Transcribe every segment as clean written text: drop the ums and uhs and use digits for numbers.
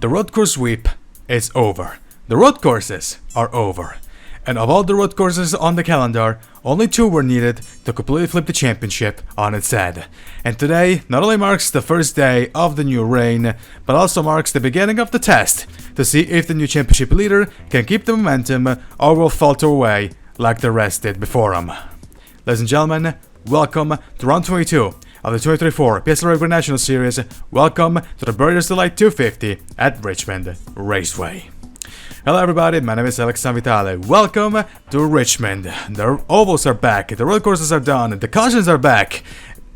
The road course sweep is over. The road courses are over. And of all the road courses on the calendar, only 2 were needed to completely flip the championship on its head. And today not only marks the first day of the new reign, but also marks the beginning of the test to see if the new championship leader can keep the momentum or will falter away like the rest did before him. Ladies and gentlemen, welcome to round 22 of the 2024 PSRLA National Series. Welcome to the Breyer Delight 250 at Richmond Raceway. Hello everybody, my name is Alex Vitale. Welcome to Richmond. The ovals are back, the road courses are done, the cautions are back.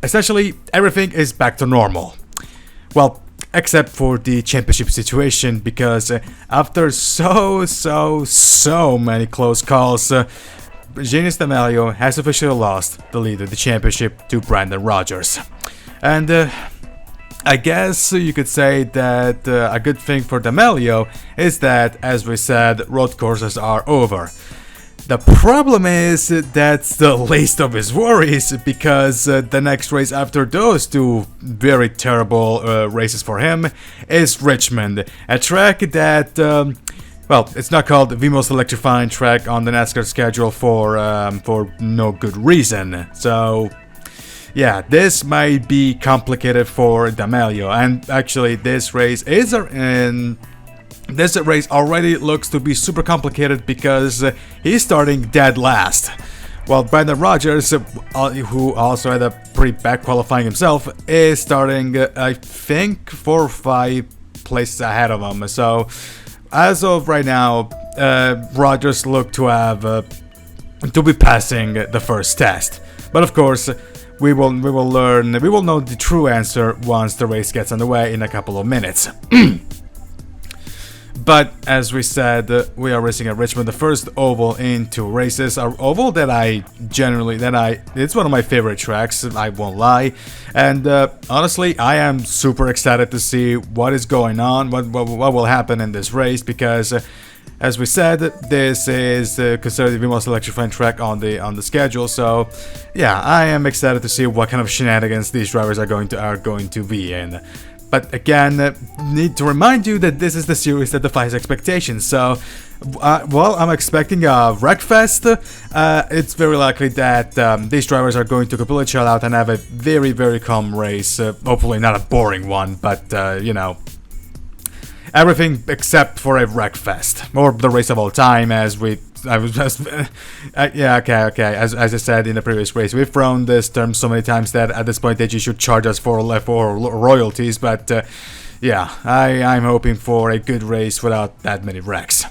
Essentially, everything is back to normal. Well, except for the championship situation, because after so many close calls, Genius D'Amelio has officially lost the lead of the championship to Brenden Rogers. And I guess you could say that a good thing for D'Amelio is that, as we said, road courses are over. The problem is that's the least of his worries, because the next race after those 2 very terrible races for him is Richmond, a track that well, it's not called the most electrifying track on the NASCAR schedule for no good reason. So yeah, this might be complicated for D'Amelio, and actually this race already looks to be super complicated because he's starting dead last. While Brenden Rogers, who also had a pretty bad qualifying himself, is starting, I think, 4 or 5 places ahead of him. So as of right now, Rogers look to have to be passing the first test. But of course, we will know the true answer once the race gets underway in a couple of minutes. But as we said, we are racing at Richmond, the first oval in 2 races. An oval that it's one of my favorite tracks, I won't lie. And honestly, I am super excited to see what is going on, what will happen in this race, because as we said, this is considered the most electrifying track on the schedule. So yeah, I am excited to see what kind of shenanigans these drivers are going to be in. But again, need to remind you that this is the series that defies expectations. So, well, I'm expecting a wreckfest. It's very likely that these drivers are going to completely chill out and have a very, very calm race. Hopefully not a boring one, but, you know, everything except for a wreckfest. Or the race of all time, as we... yeah, okay. As I said in the previous race, we've thrown this term so many times that at this point they should charge us for royalties. But yeah, I'm hoping for a good race without that many wrecks.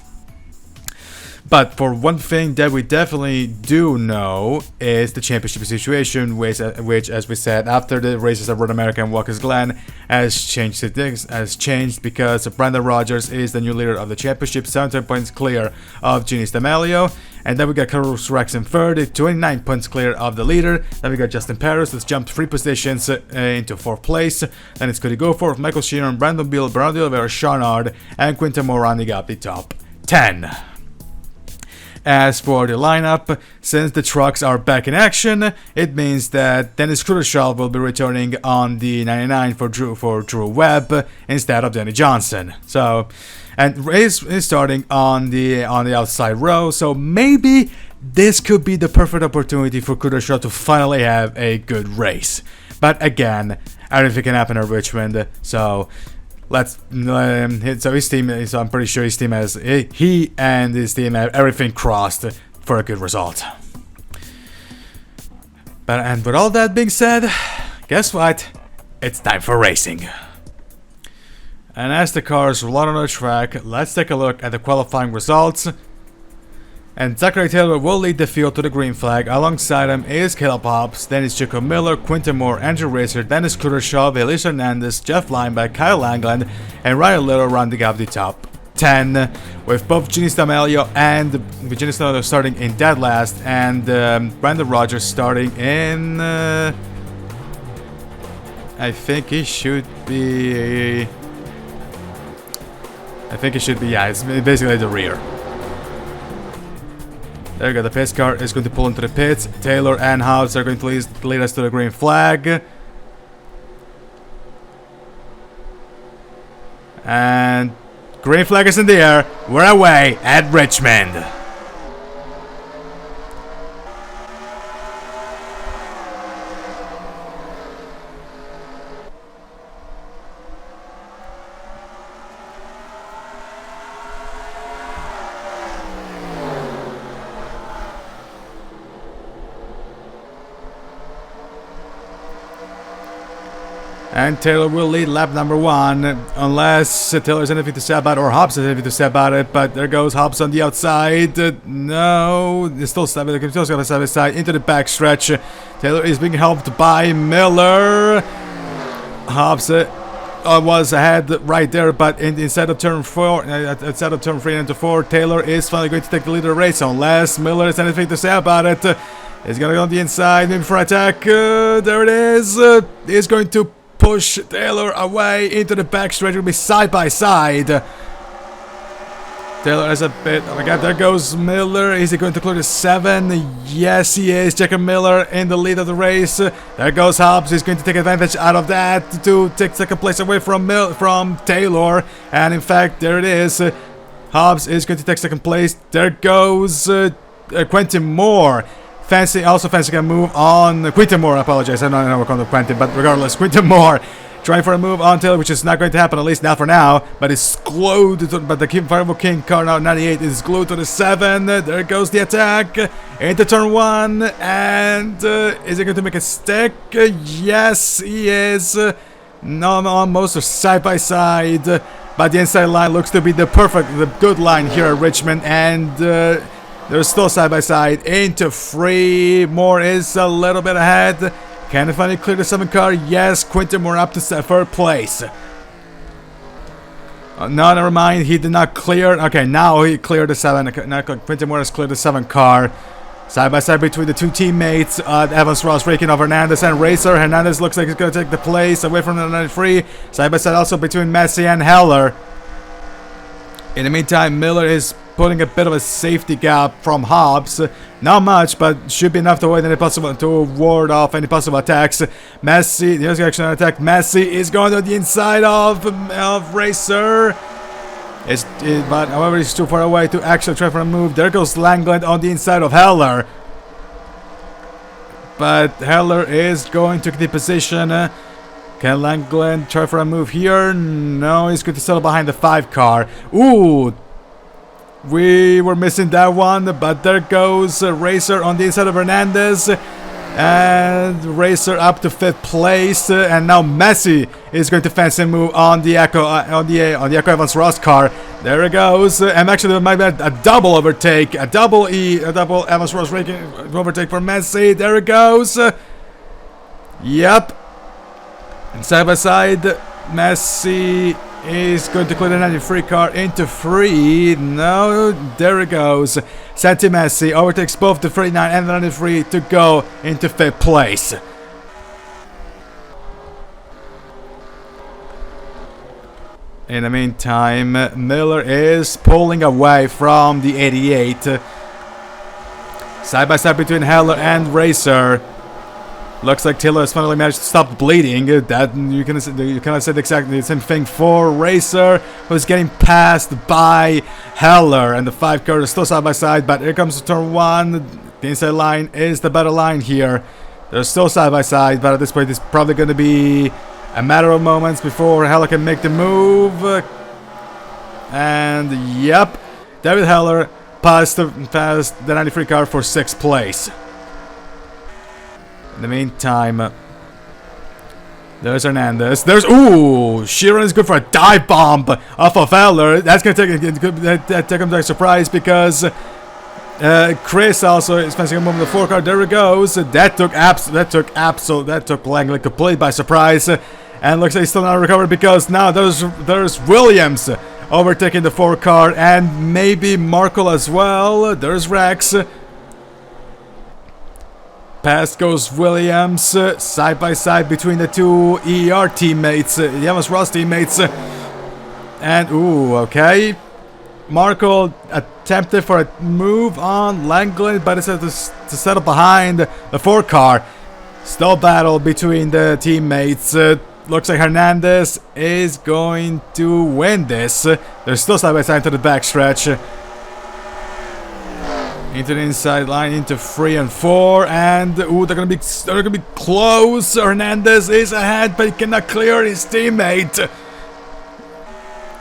But for one thing that we definitely do know is the championship situation, which, as we said, after the races at Road America and Watkins Glen, has changed because Brenden Rogers is the new leader of the championship, 17 points clear of Genius D'Amelio. And then we got Carlos Rex in third, 29 points clear of the leader. Then we got Justin Paris, that's jumped 3 positions into 4th place. Then it's Cody Goforth, Michael Sheeran, Brandon Beal, Bernardo Oliveira, Sean Ard, and Quinton Morandi got the top 10. As for the lineup, since the trucks are back in action, it means that Dennis Krudershaw will be returning on the 99 for Drew Webb instead of Danny Johnson. So, and Reyes is starting on the outside row, so maybe this could be the perfect opportunity for Krudershaw to finally have a good race. But again, everything can happen at Richmond, so let's so his team. So I'm pretty sure his team has he and his team have everything crossed for a good result. And with all that being said, guess what? It's time for racing. And as the cars roll out on the track, let's take a look at the qualifying results. And Zachary Taylor will lead the field to the green flag. Alongside him is Caleb Hobbs, then it's Chico Miller, Quinton Moore, Andrew Racer, Dennis Krudershaw, Elisa Hernandez, Jeff Lineback, Kyle Langland, and Ryan Little rounding up the top 10, with both Genius D'Amelio and Genius D'Amelio starting in dead last, and Brenden Rogers starting in... I think he should be... yeah, it's basically the rear. There you go, the pace car is going to pull into the pits. Taylor and Hobbs are going to lead us to the green flag. And Green flag is in the air. We're away at Richmond. And Taylor will lead lap number 1, unless Taylor's anything to say about it, or Hobbs has anything to say about it. But there goes Hobbs on the outside. No, it's still side by side into the backstretch. Taylor is being helped by Miller. Hobbs was ahead right there, but inside of turn 4, instead of turn 3 into 4, Taylor is finally going to take the lead of the race, unless Miller has anything to say about it. He's gonna go on the inside, maybe for attack. There it is. He's going to push Taylor away into the backstretch. It'll be side by side. Taylor has a bit. Oh my god, there goes Miller. Is he going to clear the 7? Yes, he is. Jacob Miller in the lead of the race. There goes Hobbs. He's going to take advantage out of that to take second place away from Taylor. And in fact, there it is. Hobbs is going to take second place. There goes Quentin Moore. Fancy a move on Quinton Moore. I apologize. I don't know what called him Quentin, but regardless, Quinton Moore trying for a move on Taylor, which is not going to happen, at least not for now. But it's glued to, but the Fireball King car now 98 is glued to the 7. There goes the attack into turn 1, and is he going to make a stick? Yes, he is. No, almost side by side, but the inside line looks to be the good line here at Richmond, and. They're still side by side into 3. Moore is a little bit ahead. Can he finally clear the 7 car? Yes, Quinton Moore up to 3rd place. No, never mind. He did not clear. Okay, now he cleared the 7. Now Quinton Moore has cleared the 7 car. Side by side between the 2 teammates. Evans Ross raking of Hernandez and Racer. Hernandez looks like he's going to take the place away from the 93. Side by side also between Messi and Heller. In the meantime, Miller is putting a bit of a safety gap from Hobbs. Not much, but should be enough to ward off any possible attacks. Messi, the other action attack. Messi is going to the inside of Racer. But however, he's too far away to actually try for a move. There goes Langland on the inside of Heller. But Heller is going to the position. Can Langland try for a move here? No, he's going to settle behind the 5 car. Ooh! We were missing that one, but there goes Racer on the inside of Hernandez. And Racer up to 5th place. And now Messi is going to fancy move on the Echo Evans Ross car. There it goes. And actually there might be a double overtake. A double Evans Ross overtake for Messi. There it goes. Yep. And side by side, Messi is going to clear the 93 car into 3. No, there it goes. Santi Messi overtakes both the 39 and the 93 to go into 5th place. In the meantime, Miller is pulling away from the 88. Side by side between Heller and Racer. Looks like Taylor has finally managed to stop bleeding. That you cannot say exactly the same thing for Racer, who's getting passed by Heller, and the 5 car is still side by side. But here comes turn 1. The inside line is the better line here. They're still side by side, but at this point, it's probably going to be a matter of moments before Heller can make the move. And yep, David Heller passed the 93 car for 6th place. In the meantime, there's Hernandez. Sheeran is good for a dive bomb off of Heller. That's gonna take him by surprise because Chris also is fancying a move in the 4 car. There it goes. That took Langley completely by surprise, and looks like he's still not recovered because now there's Williams overtaking the 4 car and maybe Markle as well. There's Rex. Past goes Williams, side by side between the 2 ER teammates, the Evans Ross teammates. And, okay. Markle attempted for a move on Langley, but it's to settle behind the 4 car. Still battle between the teammates. looks like Hernandez is going to win this. They're still side by side to the backstretch. Into the inside line, into 3 and 4, and ooh, they're gonna be close. Hernandez is ahead, but he cannot clear his teammate.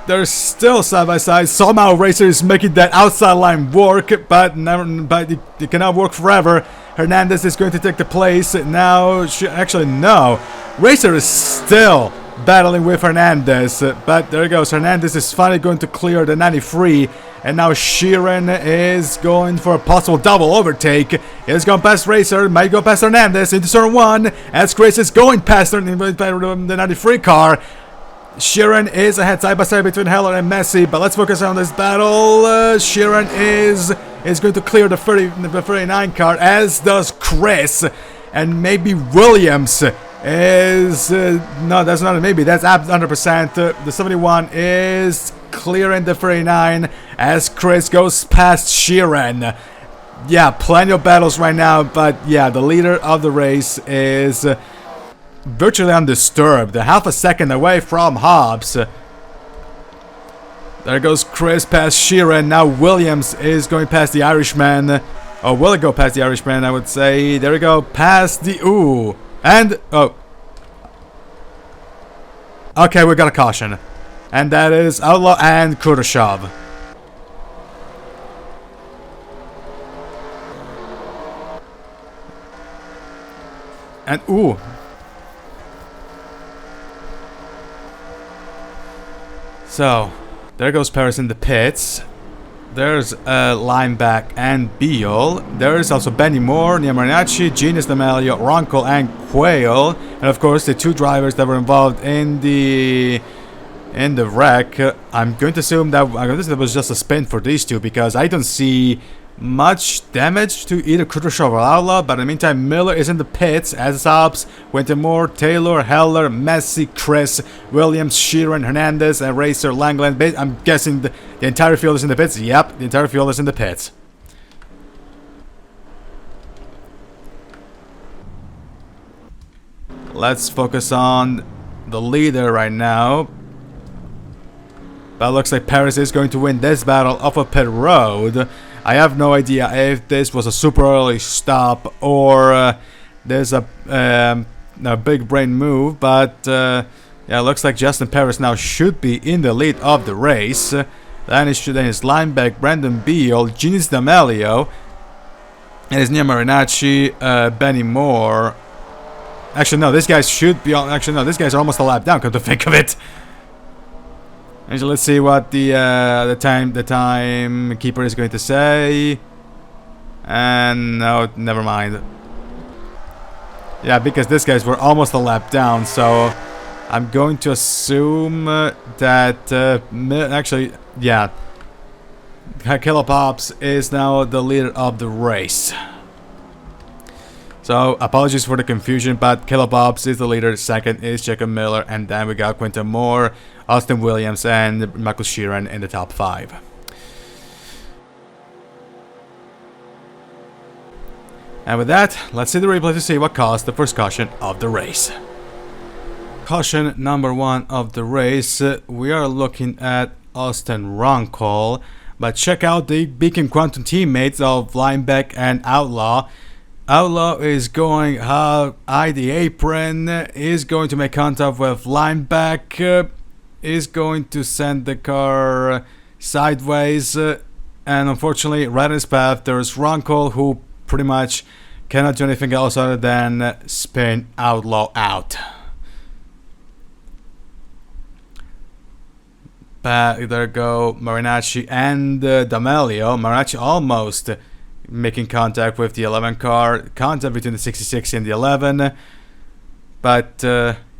They're still side by side. Somehow Racer is making that outside line work, but it cannot work forever. Hernandez is going to take the place now. Actually, no. Racer is still battling with Hernandez, but there he goes. Hernandez is finally going to clear the 93, and now Sheeran is going for a possible double overtake. He's going past Racer, might go past Hernandez into turn 1, as Chris is going past the 93 car. Sheeran is ahead side by side between Heller and Messi, but let's focus on this battle. Sheeran is going to clear the 39 car, as does Chris, and maybe Williams is no, that's not a maybe, that's 100%. The 71 is clearing the 39 as Chris goes past Sheeran. Yeah, plenty of battles right now, but yeah, the leader of the race is virtually undisturbed, half a second away from Hobbs. There goes Chris past Sheeran. Now Williams is going past the Irishman. Or will it go past the Irishman, I would say. There we go, past the ooh. And oh. Okay, we got a caution. And that is Outlaw and Kudashov. And ooh. So, there goes Paris in the pits. There's Lineback and Beal. There's also Benny Moore, Nia Marinacci, Genius D'Amelio, Ronco, and Quayle. And of course, the 2 drivers that were involved in the wreck. I'm going to assume that it was just a spin for these 2, because I don't see much damage to either Kudashov or Outlaw. But in the meantime, Miller is in the pits, as is Hobbs, Winter Moore, Taylor, Heller, Messi, Chris, Williams, Sheeran, Hernandez, and Racer, Langland. I'm guessing the entire field is in the pits. Yep, the entire field is in the pits. Let's focus on the leader right now. But it looks like Paris is going to win this battle off of pit road. I have no idea if this was a super early stop or there's a big brain move, but yeah, it looks like Justin Paris now should be in the lead of the race. Then is Lineback, Brenden Beal, Genius D'Amelio, and it's Nia Marinacci, Benny Moore. Actually, no, this guy should be on. Actually, no, this guy's almost a lap down. Come to think of it. Actually, let's see what the timekeeper is going to say. And no, never mind. Yeah, because these guys were almost a lap down, so I'm going to assume that actually, yeah, Caleb Hobbs is now the leader of the race. So apologies for the confusion, but Caleb Hobbs is the leader. Second is Jacob Miller, and then we got Quinton Moore, Austin Williams, and Michael Sheeran in the top 5. And with that, let's see the replay to see what caused the first caution of the race. Caution number 1 of the race, we are looking at Austin Ronco, but check out the Beacon Quantum teammates of Lineback and Outlaw. Outlaw is going high the apron, is going to make contact with Lineback, is going to send the car sideways, and unfortunately right in his path there's Ronco, who pretty much cannot do anything else other than spin Outlaw out. But there go Marinacci and D'Amelio. Marinacci almost making contact with the 11 car, contact between the 66 and the 11, but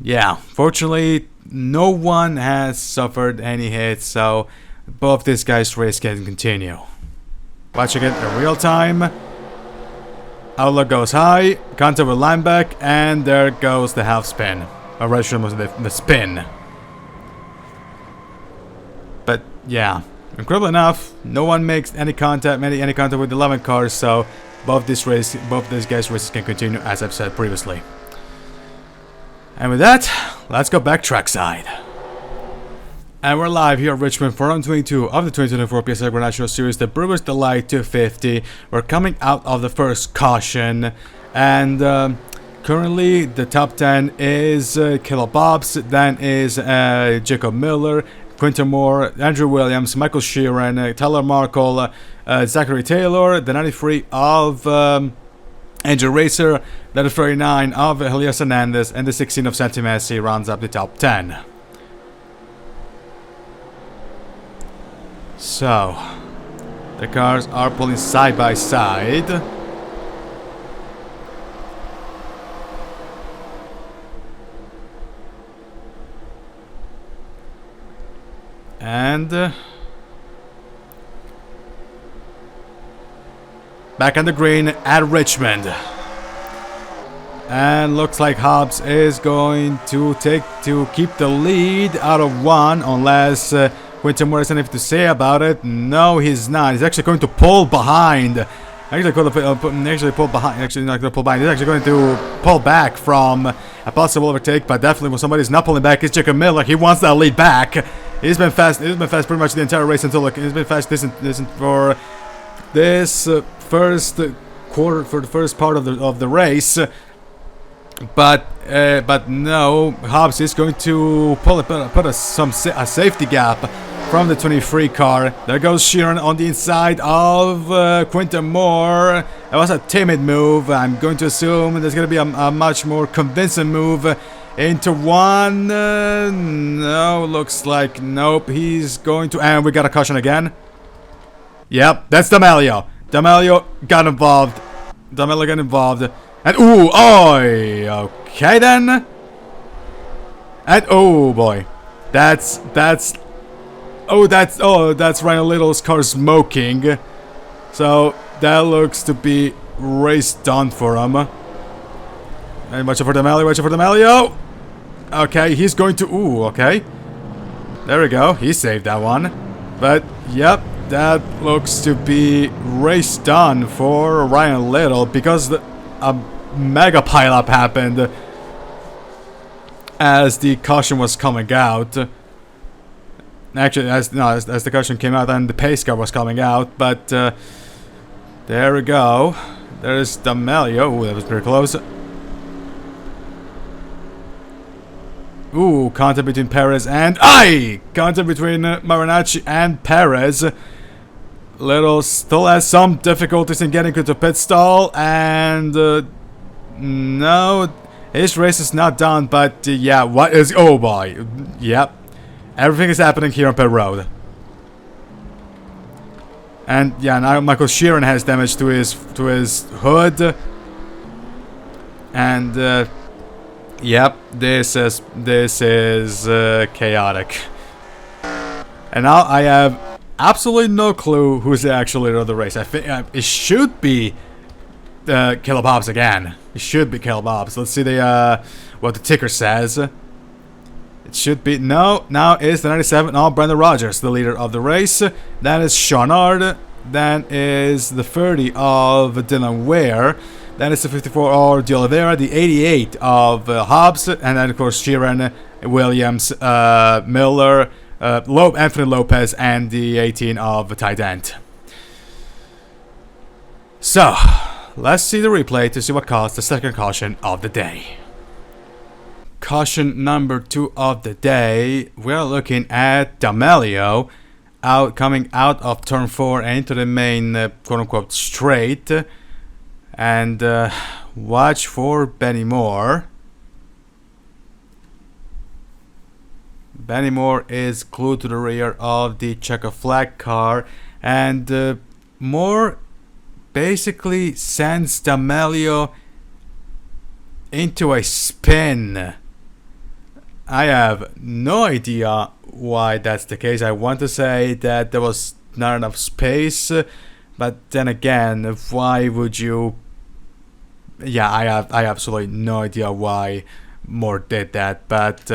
yeah, fortunately no one has suffered any hits, so both these guys' race can continue. Watching it in real time, Outlaw goes high, contact with Lineback, and there goes the half spin, or rather was the spin. But yeah, incredible enough, no one makes any contact with the 11 cars, so both these guys' races can continue, as I've said previously. And with that, let's go back trackside. And we're live here at Richmond for round 22 of the 2024 PSRLA National Series, the Brewers Delight 250. We're coming out of the first caution, and currently the top 10 is Caleb Bobs, then is Jacob Miller, Quinton Moore, Andrew Williams, Michael Sheeran, Tyler Markle, Zachary Taylor, the 93 of Andrew Racer, the 39 of Elias Hernandez, and the 16 of Santi Messi rounds up the top 10. So, the cars are pulling side by side. And back on the green at Richmond. And looks like Hobbs is going to keep the lead out of one, unless Quinton Moore has anything to say about it. No, he's not. He's actually going to pull behind. Actually, pull behind. Actually, not going to pull behind. He's actually going to pull back from a possible overtake. But definitely, when somebody's not pulling back, it's Jacob Miller. He wants that lead back. He's been fast. He's been fast pretty much the entire race until he's been fast. This for this first quarter, for the first part of the race. But no, Hobbs is going to put a safety gap from the 23 car. There goes Sheeran on the inside of Quinton Moore. That was a timid move. I'm going to assume there's going to be a much more convincing move into one. No, looks like nope. He's going to, and we got a caution again. Yep, that's D'Amelio. D'Amelio got involved. And ooh, oi, okay then. And oh boy, that's Ryan Little's car smoking. So that looks to be race done for him. And watch out for D'Amelio. Okay, he's going to, ooh, okay. There we go, he saved that one. But yep, that looks to be race done for Ryan Little, because a mega pileup happened as the caution was coming out. Actually, as the caution came out and the pace car was coming out. But there we go. There's D'Amelio. Ooh, that was pretty close. Ooh, contact between Perez and contact between Marinacci and Perez. Little still has some difficulties in getting into pit stall, and no, his race is not done. But yeah, what is? Oh boy, yep, everything is happening here on pit road. And yeah, now Michael Sheeran has damage to his hood, and yep, this is chaotic. And now I have absolutely no clue who's the actual leader of the race. I think it should be Caleb Hobbs again. It should be Caleb Hobbs. Let's see what the ticker says. It should be now is the 97 of Brenden Rogers, the leader of the race. Then is Shawnard. Then is the 30 of Dylan Ware. Then is the 54 of De Oliveira, the 88 of Hobbs, and then of course Sheeran, Williams, Miller, Anthony Lopez, and the 18 of Ty Dent. So, let's see the replay to see what caused the second caution of the day. Caution number 2 of the day, we're looking at D'Amelio coming out of turn 4 and into the main quote-unquote straight. And watch for Benny Moore. Benny Moore is glued to the rear of the checker flag car, and Moore basically sends D'Amelio into a spin. I have no idea why that's the case. I want to say that there was not enough space, but then again, why would you? Yeah, I have absolutely no idea why Moore did that, but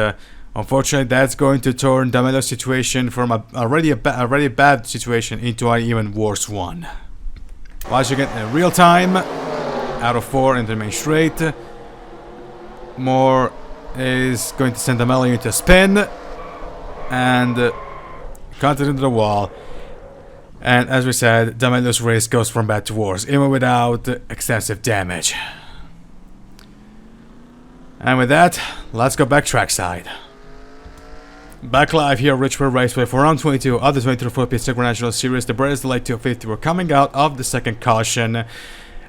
unfortunately, that's going to turn D'Amelio's situation from a already bad situation into an even worse one. Watching it in real time, out of 4 into the main straight. Moore is going to send Amelia into a spin and continue to the wall. And as we said, D'Amelio's race goes from bad to worse, even without extensive damage. And with that, let's go back trackside. Back live here at Richmond Raceway for round 22 of the 2024 PSRLA National Series. The Breyers, the late 250, were coming out of the second caution.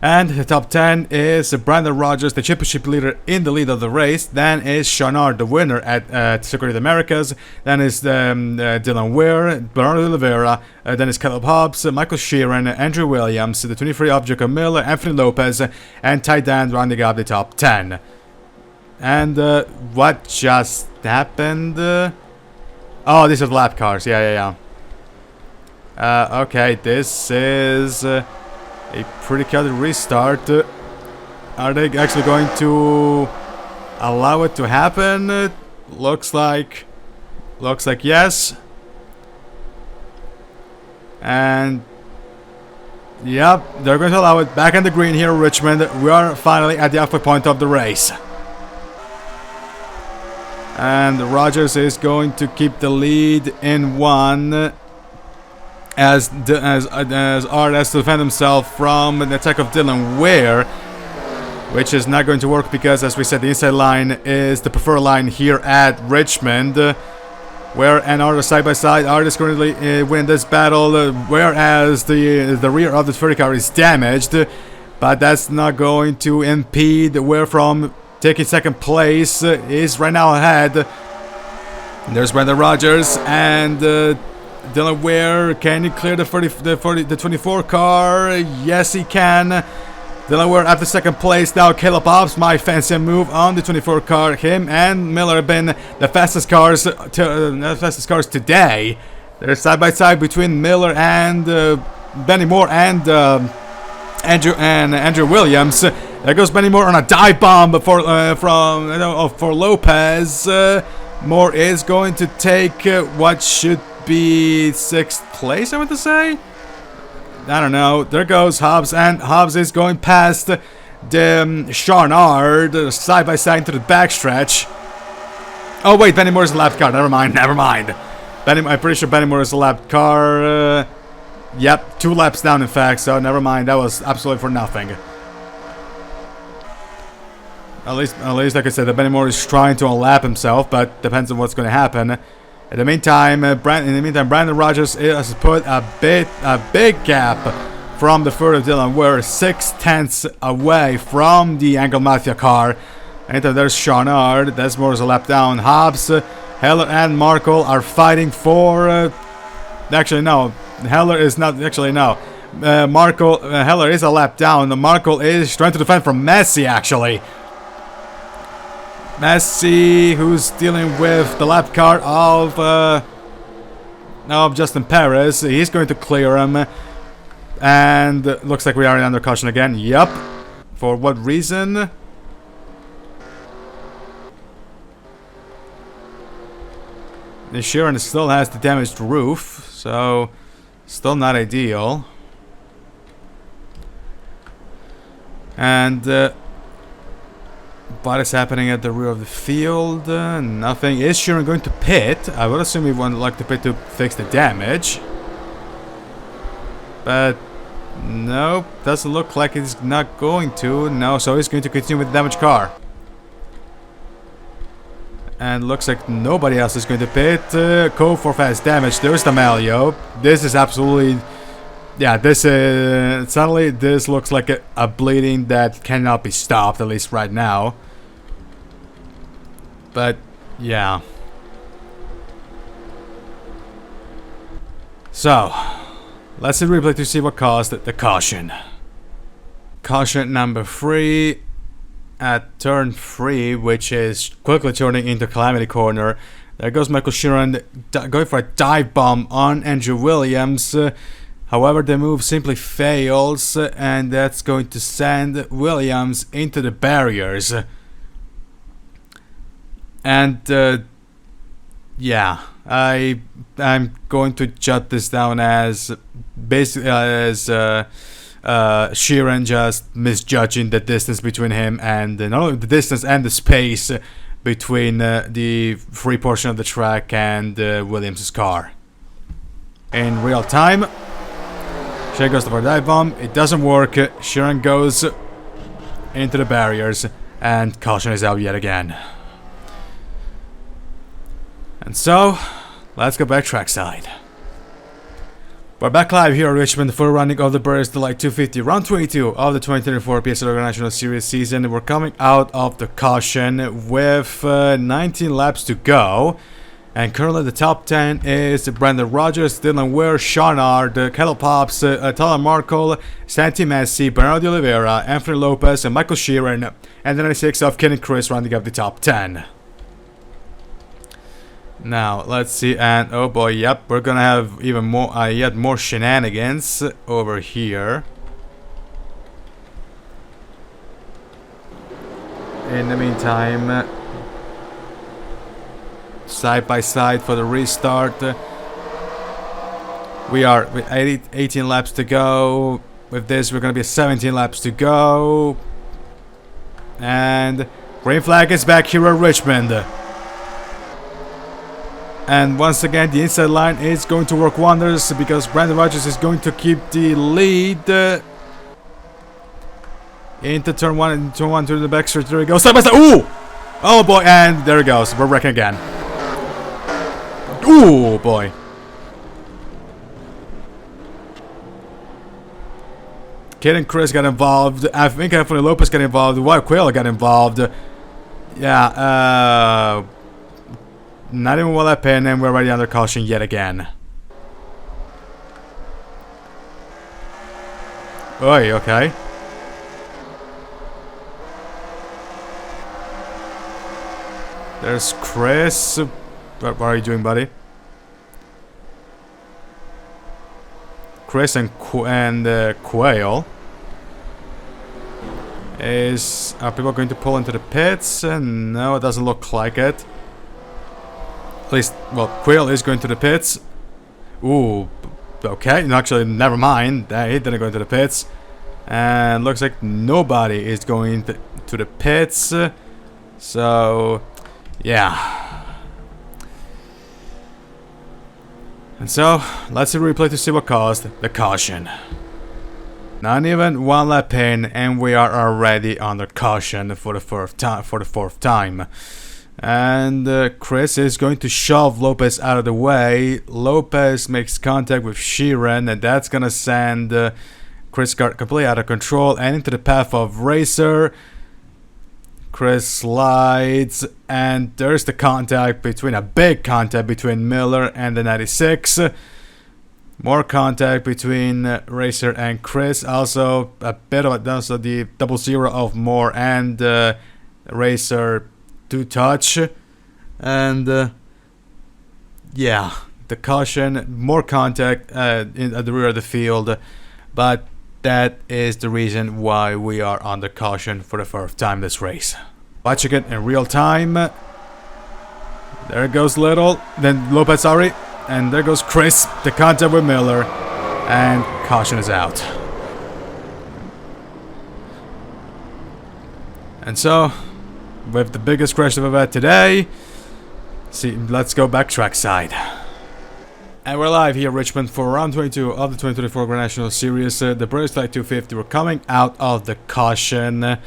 And the top 10 is Brenden Rogers, the championship leader in the lead of the race. Then is Shawnard, the winner at Circuit of the Americas. Then is Dylan Weir, Bernardo Oliveira. Then is Caleb Hobbs, Michael Sheeran, Andrew Williams, the 23 of Jacob Miller, Anthony Lopez, and Ty Dan rounding up the top 10. And what just happened? Oh, these are the lap cars. Yeah. Okay, this is a pretty chaotic restart. Are they actually going to allow it to happen? Looks like yes. And yep, they're going to allow it. Back on the green here in Richmond. We are finally at the halfway point of the race. And Rogers is going to keep the lead in one as Art has to defend himself from the attack of Dylan Weir, which is not going to work because, as we said, the inside line is the preferred line here at Richmond, where and Art are side by side. Art is currently winning this battle, whereas the rear of the 30 car is damaged, but that's not going to impede Weir from taking second place. Is right now ahead. There's Brenden Rogers and Dylan Weir. Can he clear the 24 car? Yes, he can. Dylan Weir at the second place. Now Caleb Hobbs, my fancy move on the 24 car. Him and Miller have been the fastest cars today. They're side by side between Miller and Benny Moore and Andrew Williams. There goes Benny Moore on a dive bomb for Lopez. Moore is going to take what should be 6th place, I want to say. I don't know. There goes Hobbs, and Hobbs is going past the Shawnard side by side into the backstretch. Oh wait, Benny Moore is a lap car. Never mind. I'm pretty sure Benny Moore is a lap car. Yep, 2 laps down in fact. So never mind. That was absolutely for nothing. At least, like I said, the Benny Moore is trying to unlap himself, but depends on what's going to happen. In the meantime, Brenden Rogers has put a big gap from the third of Dylan Weir, 6/10 away from the Angle Mafia car. And then there's Shawnard. That's more as a lap down. Hobbs, Heller, and Markle are fighting for. Actually, no. Heller is not. Actually, no. Heller is a lap down. Markle is trying to defend from Messi, actually. Messi, who's dealing with the lap car of Justin Perez. He's going to clear him. And looks like we are under caution again. Yup. For what reason? Sheeran still has the damaged roof, so still not ideal. And what is happening at the rear of the field? Nothing. Is Sheeran going to pit? I would assume he would like to pit to fix the damage. But nope, doesn't look like he's not going to. No, so he's going to continue with the damaged car. And looks like nobody else is going to pit. Go for fast damage. There's D'Amelio. This is absolutely... Yeah, this is... Suddenly, this looks like a bleeding that cannot be stopped, at least right now. But, yeah. So, let's see the replay to see what caused the caution. Caution number 3 at turn 3, which is quickly turning into Calamity Corner. There goes Michael Sheeran going for a dive bomb on Andrew Williams. However, the move simply fails, and that's going to send Williams into the barriers. And yeah, I'm going to jot this down as basically as Sheeran just misjudging the distance between him and not only the distance and the space between the free portion of the track and Williams' car. In real time, Sheeran goes for a dive bomb. It doesn't work. Sheeran goes into the barriers, and caution is out yet again. And so, let's go back trackside. We're back live here at Richmond for running of the Breyer Delight 250, round 22 of the 2024 PSRLA National Series season. We're coming out of the caution with 19 laps to go. And currently the top 10 is Brenden Rogers, Dylan Weir, Shawnard, Kettle Pops, Tyler Markle, Santi Messi, Bernardo Oliveira, Anthony Lopez, and Michael Sheeran, and the 96 of Ken and Chris rounding up the top 10. Now, let's see, and oh boy, yep, we're gonna have even more, yet more shenanigans over here. In the meantime, side by side for the restart. We are with 18 laps to go. With this, we're gonna be 17 laps to go. And green flag is back here at Richmond. And once again, the inside line is going to work wonders because Brenden Rogers is going to keep the lead into turn one to the back stretch. There he goes, side by side. Ooh! Oh boy, and there he goes. We're wrecking again. Ooh boy. Kid and Chris got involved. I think Anthony Lopez got involved. Wild Quail got involved. Yeah, not even well at pin, and we're already under caution yet again. Oi, okay. There's Chris. What are you doing, buddy? Chris and Quail. Are people going to pull into the pits? No, it doesn't look like it. At least, well, Quail is going to the pits. Ooh, okay. Actually, never mind. He didn't go into the pits. And looks like nobody is going to the pits. So, yeah. And so, let's see the replay to see what caused the caution. Not even one lap in, and we are already under caution for the fourth time. And Chris is going to shove Lopez out of the way. Lopez makes contact with Sheeran, and that's gonna send Chris completely out of control and into the path of Racer. Chris slides, and there's the a big contact between Miller and the 96. More contact between Racer and Chris. Also, a bit of also the 0-0 of Moore and Racer to touch. And yeah, the caution, more contact at the rear of the field. But that is the reason why we are under caution for the first time this race. Watching it in real time. There goes Little, then Lopez, sorry. And there goes Chris, the contact with Miller. And caution is out. And so, with the biggest crash we've had today, let's go back trackside. And we're live here at Richmond for round 22 of the 2024 Grand National Series. The Breyer Delight 250, we're coming out of the caution.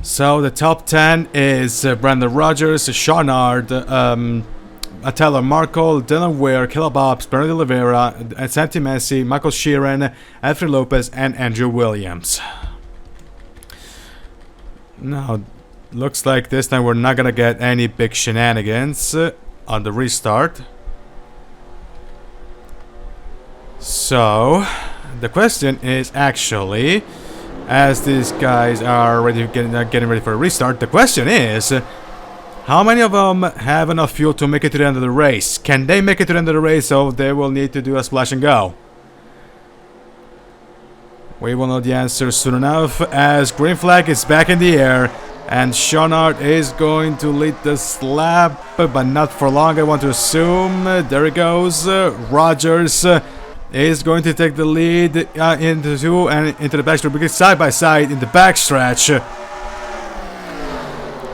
So the top 10 is Brenden Rogers, Shawnard, Tyler Markle, Dylan Weir, Caleb Bobs, Bernardo Oliveira, Santi Messi, Michael Sheeran, Anthony Lopez, and Andrew Williams. Now, looks like this time we're not gonna get any big shenanigans on the restart. So, the question is actually, as these guys are getting ready for a restart, the question is, how many of them have enough fuel to make it to the end of the race? Can they make it to the end of the race, so they will need to do a splash and go? We will know the answer soon enough, as green flag is back in the air, and Shawnard is going to lead this lap, but not for long, I want to assume. There he goes. Rogers is going to take the lead into the backstretch, because side by side in the backstretch.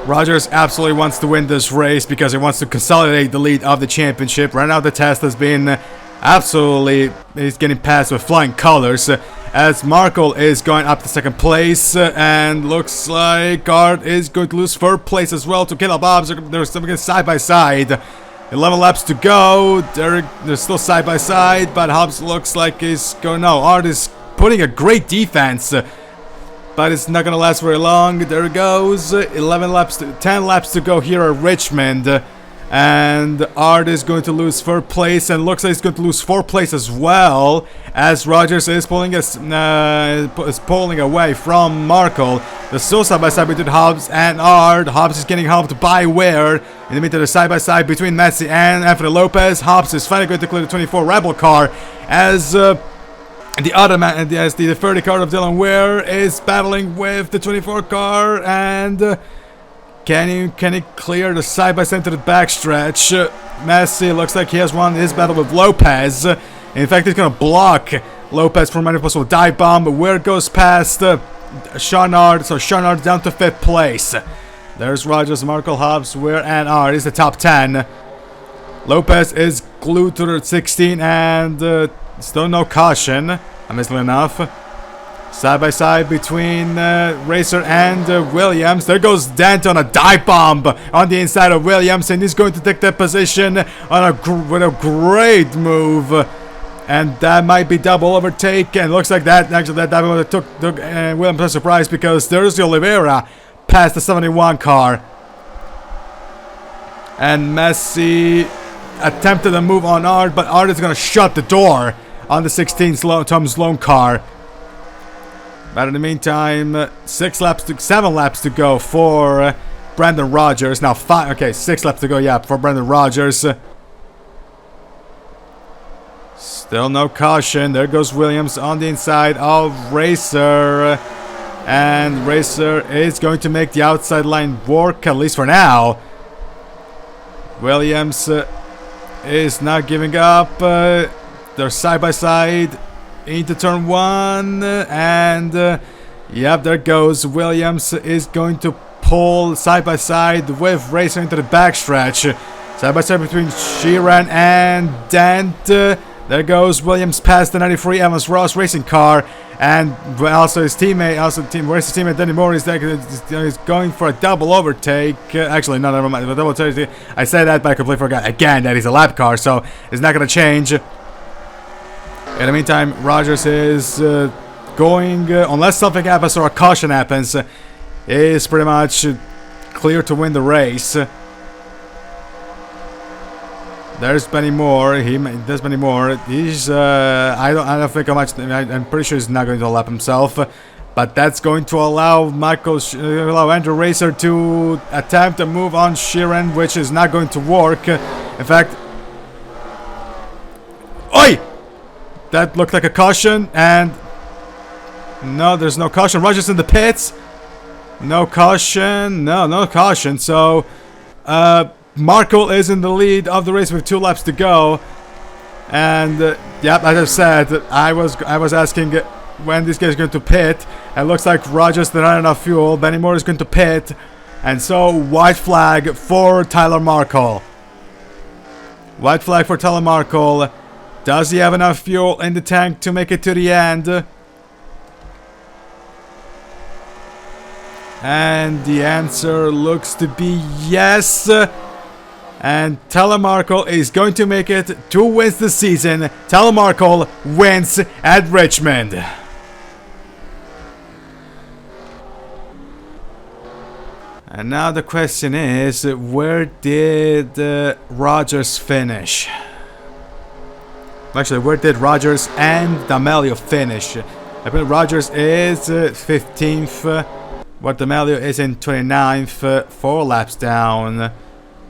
Rogers absolutely wants to win this race because he wants to consolidate the lead of the championship. Right now the test has been absolutely, he's getting passed with flying colors, as Markle is going up to second place, and looks like Art is going to lose third place as well to Caleb Hobbs. They're still side by side. 11 laps to go. They're still side by side, but Hobbs looks like he's going. No, Art is putting a great defense, but it's not gonna last very long. There it goes. 10 laps to go here at Richmond, and Art is going to lose third place, and looks like he's going to lose fourth place as well, as Rogers is pulling away from Markle. They're still side by side between Hobbs and Art. Hobbs is getting helped by Ware. In the middle, they're side by side between Messi and Anthony Lopez. Hobbs is finally going to clear the 24 Rebel car, as the other man, as the 30 car of Dylan Ware is battling with the 24 car, and can he clear the side by side to the backstretch? Messi looks like he has won his battle with Lopez. In fact, he's gonna block Lopez from any possible dive bomb, but Ware goes past Shawnard, so Shawnard down to 5th place. There's Rogers, Markle, Hobbs, Ware, and Art is the top 10. Lopez is glued to the 16, and still no caution, amazingly enough. Side by side between Racer and Williams. There goes Dent on a dive bomb on the inside of Williams, and he's going to take that position on with a great move. And that might be double overtake, and looks like that actually that double took Williams by surprise, because there's the Oliveira past the 71 car. And Messi attempted a move on Art, but Art is going to shut the door on the 16 Tom Sloan car. But in the meantime, 7 laps to go for Brenden Rogers. Now 6 laps to go, yeah, for Brenden Rogers. Still no caution. There goes Williams on the inside of Racer. And Racer is going to make the outside line work, at least for now. Williams is not giving up. They're side by side into turn 1, and yep, there goes Williams is going to pull side by side with Racer into the backstretch. Side by side between Sheeran and Dent. There goes Williams past the 93 Evans Ross racing car, and also his teammate, Racer's teammate Danny Moore is going for a double overtake. Actually, no, never mind. Double overtake. I said that, but I completely forgot again that he's a lap car, so it's not gonna change. In the meantime, Rogers is going, unless something happens or a caution happens, is pretty much clear to win the race. There's Benny Moore. There's Benny Moore. He's I don't think how much. I'm pretty sure he's not going to lap himself, but that's going to allow Andrew Racer to attempt a move on Sheeran, which is not going to work. In fact, oi! That looked like a caution, and no, there's no caution. Rogers in the pits. No caution. No caution. So, Markle is in the lead of the race with 2 laps to go, and yep, as I said, I was asking when this guy is going to pit. It looks like Rogers did not enough fuel. Benny Moore is going to pit, and so white flag for Tyler Markle. White flag for Tyler Markle. Does he have enough fuel in the tank to make it to the end? And the answer looks to be yes. And Tyler Markle is going to make it 2 wins this season. Tyler Markle wins at Richmond. And now the question is, where did Rogers finish? Actually, where did Rogers and D'Amelio finish? I believe Rogers is 15th, while D'Amelio is in 29th, 4 laps down.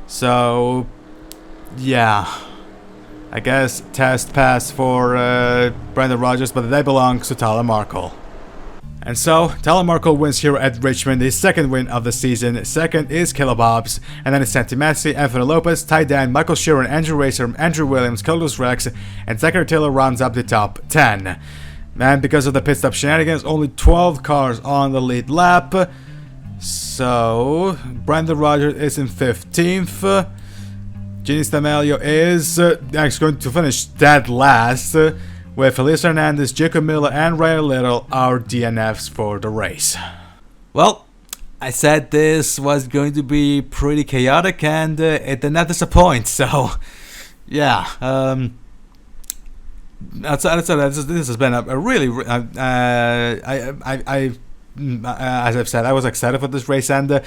So, yeah. I guess test pass for Brenden Rogers, but that belongs to Tyler Markle. And so, Tyler Markle wins here at Richmond, his 2nd win of the season. Second is Caleb Hobbs, and then it's Santi Messi, Anthony Lopez, Ty Dan, Michael Sheeran, Andrew Racer, Andrew Williams, Carlos Rex, and Zachary Taylor rounds up the top 10. And because of the pit stop shenanigans, only 12 cars on the lead lap. So, Brenden Rogers is in 15th. Ginny Stamelio is actually going to finish dead last, with Elisa Hernandez, Jacob Miller, and Ryan Little are DNFs for the race. Well, I said this was going to be pretty chaotic, and it did not disappoint. So, yeah, this has been a really, as I've said, I was excited for this race, and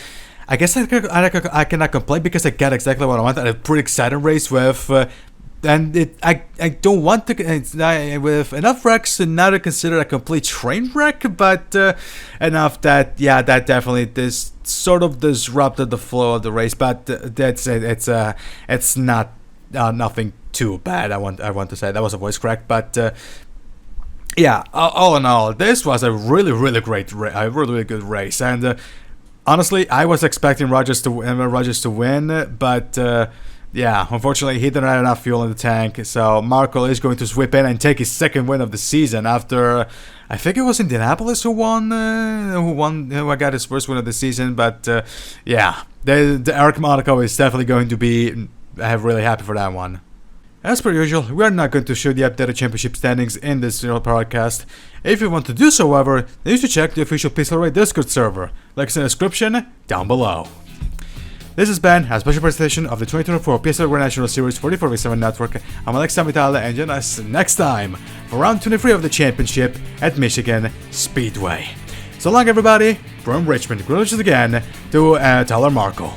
I guess I cannot complain because I get exactly what I wanted. A pretty exciting race with, and I don't want to with enough wrecks now to consider a complete train wreck, but enough that that definitely this sort of disrupted the flow of the race. But it's not nothing too bad. I want to say that was a voice crack, but. Yeah, all in all, this was a really really good race, and honestly, I was expecting Rogers to win, but yeah, unfortunately, he didn't have enough fuel in the tank. So Marco is going to sweep in and take his second win of the season after I think it was Indianapolis who got his first win of the season. But yeah, the Eric Monaco is definitely going to be really happy for that one. As per usual, we are not going to show the updated championship standings in this podcast. If you want to do so, however, then you should check the official PSRLA Discord server. Links in the description down below. This has been a special presentation of the 2024 PSRLA National Series 44v7 Network. I'm Alex Vitale, and join us next time for round 23 of the championship at Michigan Speedway. So long, everybody, from Richmond, congratulations again to Tyler Markle.